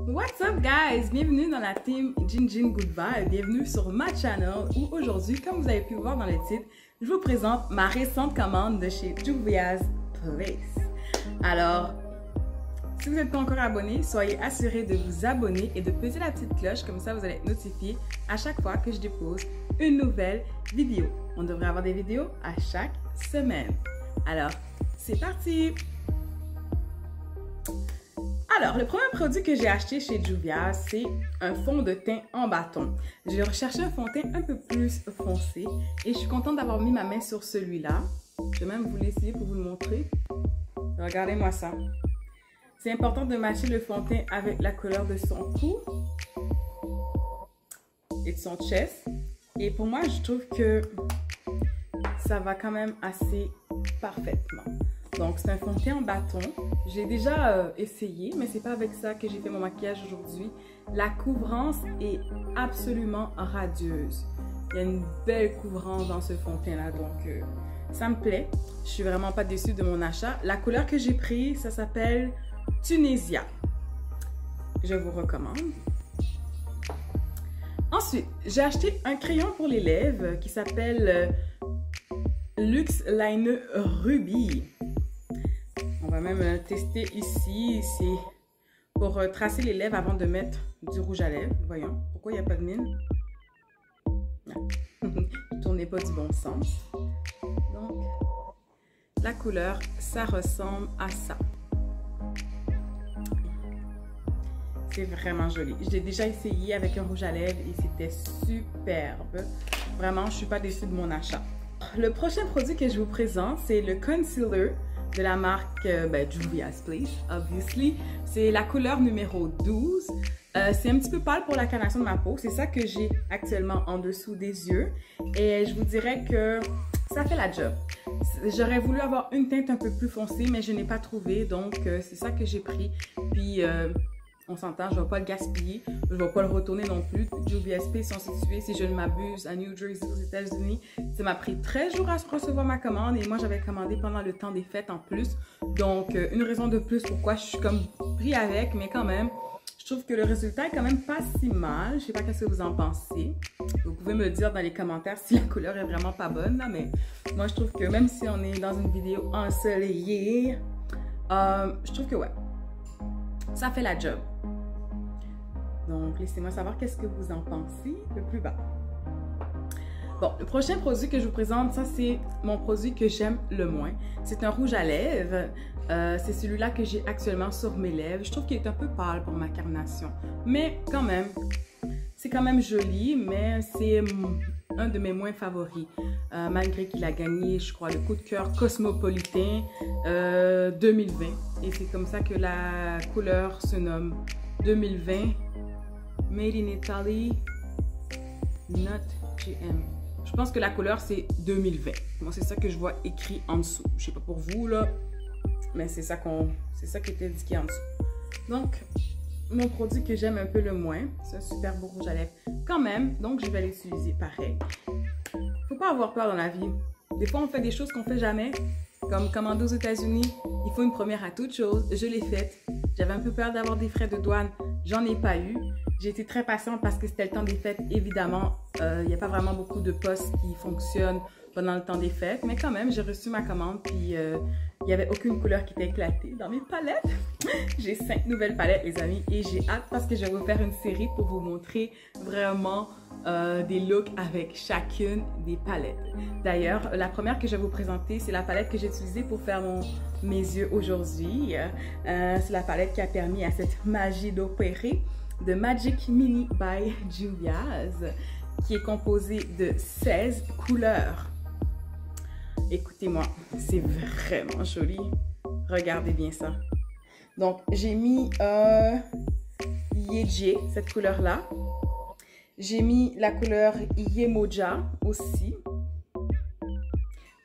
What's up guys? Bienvenue dans la team Gin Gin Good Vibe, bienvenue sur ma channel où aujourd'hui, comme vous avez pu voir dans le titre, je vous présente ma récente commande de chez Juvia's Place. Alors, si vous n'êtes pas encore abonné, soyez assurés de vous abonner et de peser la petite cloche, comme ça vous allez être notifié à chaque fois que je dépose une nouvelle vidéo. On devrait avoir des vidéos à chaque semaine. Alors, c'est parti! Alors, le premier produit que j'ai acheté chez Juvia's, c'est un fond de teint en bâton. J'ai recherché un fond de teint un peu plus foncé et je suis contente d'avoir mis ma main sur celui-là. Je vais même vous l'essayer pour vous le montrer. Regardez-moi ça. C'est important de matcher le fond de teint avec la couleur de son cou et de son chest. Et pour moi, je trouve que ça va quand même assez parfaitement. Donc, c'est un fond de teint en bâton. J'ai déjà essayé, mais c'est pas avec ça que j'ai fait mon maquillage aujourd'hui. La couvrance est absolument radieuse. Il y a une belle couvrance dans ce fond de teint-là, donc ça me plaît. Je suis vraiment pas déçue de mon achat. La couleur que j'ai prise, ça s'appelle Tunisia. Je vous recommande. Ensuite, j'ai acheté un crayon pour les lèvres qui s'appelle Luxe Liner Ruby. On va même tester ici. C'est pour tracer les lèvres avant de mettre du rouge à lèvres. Voyons, pourquoi il n'y a pas de mine? Ne tournez pas du bon sens. Donc, la couleur, ça ressemble à ça. C'est vraiment joli. Je l'ai déjà essayé avec un rouge à lèvres et c'était superbe. Vraiment, je ne suis pas déçue de mon achat. Le prochain produit que je vous présente, c'est le concealer de la marque Juvia's Place, obviously. C'est la couleur numéro 12. C'est un petit peu pâle pour la carnation de ma peau. C'est ça que j'ai actuellement en dessous des yeux. Et je vous dirais que ça fait la job. J'aurais voulu avoir une teinte un peu plus foncée, mais je n'ai pas trouvé. Donc, c'est ça que j'ai pris. Puis, on s'entend, je ne vais pas le gaspiller. Je ne vais pas le retourner non plus. Juvia's Place sont situés, si je ne m'abuse, à New Jersey, aux États-Unis. Ça m'a pris 13 jours à recevoir ma commande et moi, j'avais commandé pendant le temps des fêtes en plus. Donc, une raison de plus pourquoi je suis comme pris avec, mais quand même, je trouve que le résultat est quand même pas si mal. Je ne sais pas qu'est-ce que vous en pensez. Vous pouvez me le dire dans les commentaires si la couleur est vraiment pas bonne, là, mais moi, je trouve que même si on est dans une vidéo ensoleillée, je trouve que ouais, ça fait la job. Donc, laissez-moi savoir qu'est-ce que vous en pensez un peu plus bas. Bon, le prochain produit que je vous présente, ça c'est mon produit que j'aime le moins. C'est un rouge à lèvres. C'est celui-là que j'ai actuellement sur mes lèvres. Je trouve qu'il est un peu pâle pour ma carnation. Mais quand même, c'est quand même joli, mais c'est un de mes moins favoris. Malgré qu'il a gagné, je crois, le coup de cœur cosmopolitain 2020. Et c'est comme ça que la couleur se nomme 2020. Made in Italy, not GM. Je pense que la couleur, c'est 2020. Moi, c'est ça que je vois écrit en dessous. Je sais pas pour vous, là, mais c'est ça qui était indiqué en dessous. Donc, mon produit que j'aime un peu le moins, c'est un super beau rouge à lèvres quand même. Donc, je vais l'utiliser pareil. Faut pas avoir peur dans la vie. Des fois, on fait des choses qu'on fait jamais. Comme commander aux États-Unis, il faut une première à toute chose. Je l'ai faite. J'avais un peu peur d'avoir des frais de douane. J'en ai pas eu. J'ai été très patiente parce que c'était le temps des fêtes. Évidemment, il n'y a pas vraiment beaucoup de postes qui fonctionnent pendant le temps des fêtes. Mais quand même, j'ai reçu ma commande. Puis, il n'y avait aucune couleur qui était éclatée dans mes palettes. J'ai 5 nouvelles palettes, les amis. Et j'ai hâte parce que je vais vous faire une série pour vous montrer vraiment des looks avec chacune des palettes. D'ailleurs, la première que je vais vous présenter, c'est la palette que j'ai utilisée pour faire mes yeux aujourd'hui. C'est la palette qui a permis à cette magie d'opérer de Magic Mini by Juvia's, qui est composée de 16 couleurs. Écoutez-moi, c'est vraiment joli. Regardez bien ça. Donc, j'ai mis Yeje, cette couleur-là. J'ai mis la couleur Yemoja aussi.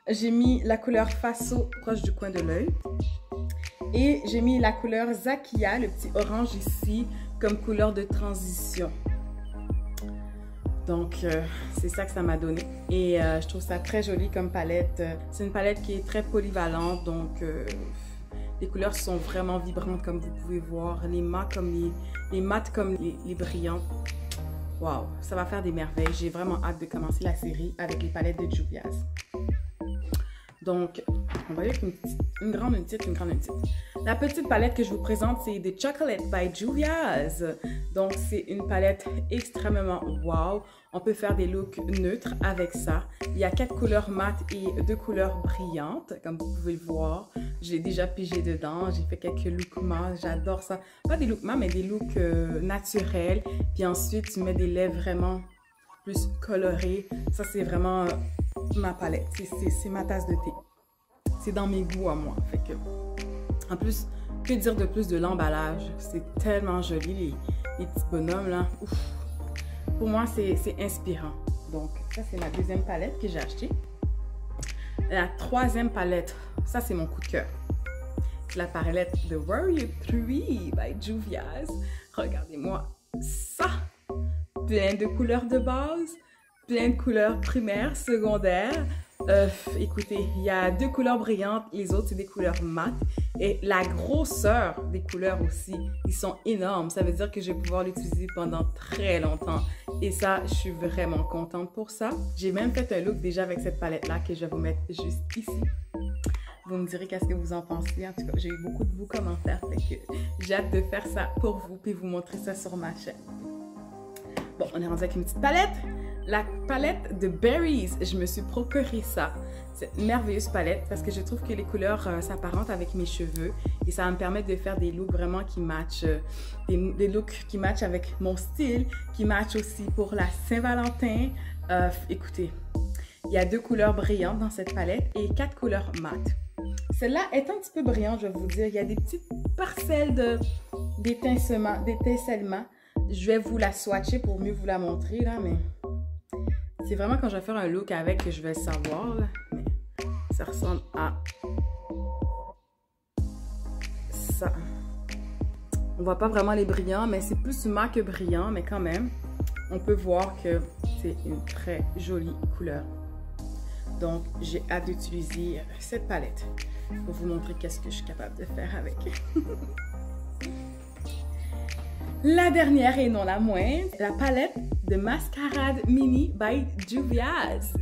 J'ai mis la couleur Faso proche du coin de l'œil. Et j'ai mis la couleur Zakia, le petit orange ici, comme couleur de transition. Donc, c'est ça que ça m'a donné. Et je trouve ça très joli comme palette. C'est une palette qui est très polyvalente. Donc, Les couleurs sont vraiment vibrantes comme vous pouvez voir. Les mats comme les brillants. Waouh, ça va faire des merveilles. J'ai vraiment hâte de commencer la série avec les palettes de Juvia's. Donc, on va y aller avec une grande, une petite. La petite palette que je vous présente, c'est The Chocolate by Juvia's. Donc, c'est une palette extrêmement wow. On peut faire des looks neutres avec ça. Il y a 4 couleurs mat et 2 couleurs brillantes, comme vous pouvez le voir. J'ai déjà pigé dedans. J'ai fait quelques looks mat. J'adore ça. Pas des looks mat, mais des looks naturels. Puis ensuite, tu mets des lèvres vraiment plus colorées. Ça, c'est vraiment ma palette. C'est ma tasse de thé. C'est dans mes goûts à moi. Fait que, en plus, que dire de plus de l'emballage? C'est tellement joli, les petits bonhommes là. Ouf. Pour moi, c'est inspirant. Donc, ça, c'est la deuxième palette que j'ai achetée. La troisième palette, ça, c'est mon coup de cœur. C'est la palette de Warrior 3 by Juvia's. Regardez-moi ça. Plein de couleurs de base, plein de couleurs primaires, secondaires. Écoutez, il y a 2 couleurs brillantes, les autres, c'est des couleurs mates. Et la grosseur des couleurs aussi, ils sont énormes. Ça veut dire que je vais pouvoir l'utiliser pendant très longtemps. Et ça, je suis vraiment contente pour ça. J'ai même fait un look déjà avec cette palette-là que je vais vous mettre juste ici. Vous me direz qu'est-ce que vous en pensez. En tout cas, j'ai eu beaucoup de commentaires. Fait que j'ai hâte de faire ça pour vous puis vous montrer ça sur ma chaîne. Bon, on est rendu avec une petite palette. La palette de Berries, je me suis procuré ça. Cette merveilleuse palette parce que je trouve que les couleurs s'apparentent avec mes cheveux et ça va me permettre de faire des looks vraiment qui matchent, des looks qui matchent avec mon style, qui matchent aussi pour la Saint-Valentin. Écoutez, il y a 2 couleurs brillantes dans cette palette et 4 couleurs mates. Celle-là est un petit peu brillante, je vais vous dire. Il y a des petites parcelles d'étincellement. Je vais vous la swatcher pour mieux vous la montrer, là, mais c'est vraiment quand je vais faire un look avec que je vais le savoir, là. Mais ça ressemble à ça. On voit pas vraiment les brillants, mais c'est plus mat que brillant, mais quand même, on peut voir que c'est une très jolie couleur. Donc, j'ai hâte d'utiliser cette palette pour vous montrer qu'est-ce que je suis capable de faire avec. La dernière et non la moindre, la palette de Mascarade Mini by Juvia's.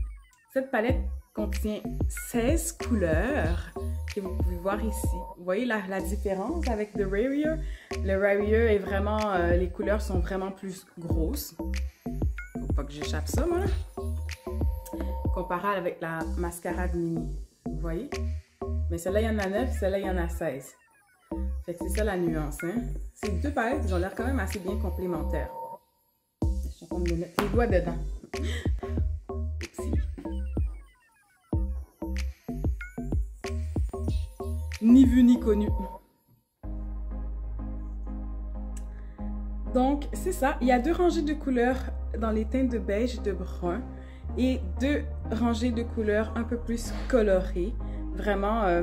Cette palette contient 16 couleurs que vous pouvez voir ici. Vous voyez la différence avec The Warrior? Le Warrior est vraiment, les couleurs sont vraiment plus grosses. Faut pas que j'échappe ça, moi. Comparé avec la Mascarade Mini. Vous voyez? Mais celle-là, il y en a 9, celle-là, il y en a 16. Fait que c'est ça la nuance, hein? Ces 2 palettes, ils ont l'air quand même assez bien complémentaires. Je suis en train de me mettre les doigts dedans. Oupsie. Ni vu ni connu. Donc, c'est ça. Il y a 2 rangées de couleurs dans les teintes de beige et de brun. Et 2 rangées de couleurs un peu plus colorées. Vraiment,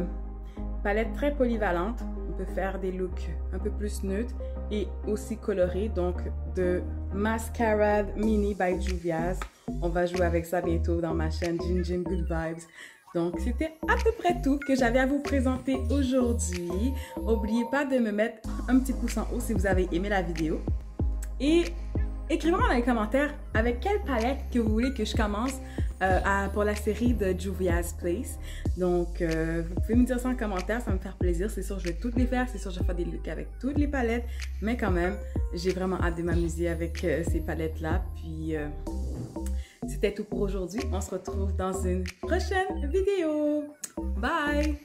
palette très polyvalente. On peut faire des looks un peu plus neutres et aussi colorés. Donc, de Mascarade Mini by Juvia's. On va jouer avec ça bientôt dans ma chaîne Jin Jin Good Vibes. Donc, c'était à peu près tout que j'avais à vous présenter aujourd'hui. N'oubliez pas de me mettre un petit pouce en haut si vous avez aimé la vidéo. Et écrivez-moi dans les commentaires avec quelle palette que vous voulez que je commence pour la série de Juvia's Place. Donc, vous pouvez me dire ça en commentaire, ça va me faire plaisir. C'est sûr, je vais toutes les faire. C'est sûr, je vais faire des looks avec toutes les palettes. Mais quand même, j'ai vraiment hâte de m'amuser avec ces palettes-là. Puis, c'était tout pour aujourd'hui. On se retrouve dans une prochaine vidéo. Bye!